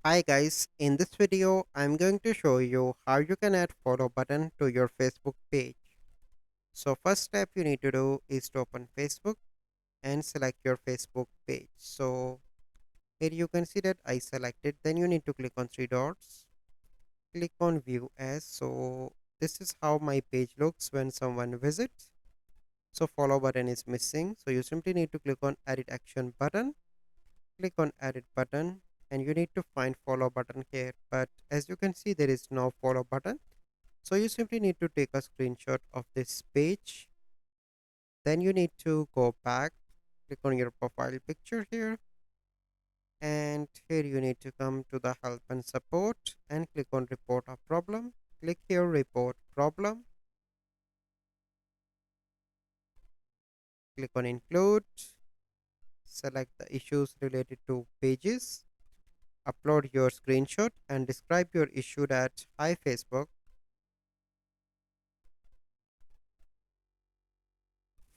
Hi guys, in this video I'm going to show you how you can add follow button to your Facebook page. So first step you need to do is to open Facebook and select your Facebook page. So here you can see that I selected, then you need to click on three dots, click on view as. So this is how my page looks when someone visits. So follow button is missing, so you simply need to click on edit action button, click on edit button, and you need to find follow button here, but as you can see there is no follow button. So you simply need to take a screenshot of this page, then you need to go back, click on your profile picture here, and here you need to come to the help and support and click on report a problem. Click here report problem, click on include, select the issues related to pages, upload your screenshot and describe your issue that hi Facebook,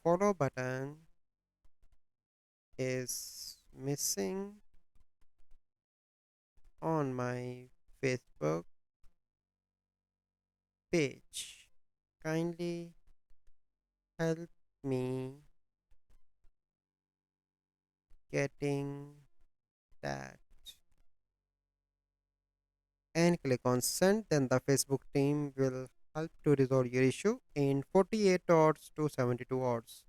follow button is missing on my Facebook page. Kindly help me getting that. And click on send. Then the Facebook team will help to resolve your issue in 48 hours to 72 hours.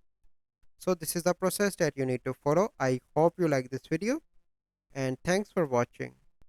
So this is the process that you need to follow. I hope you like this video and thanks for watching.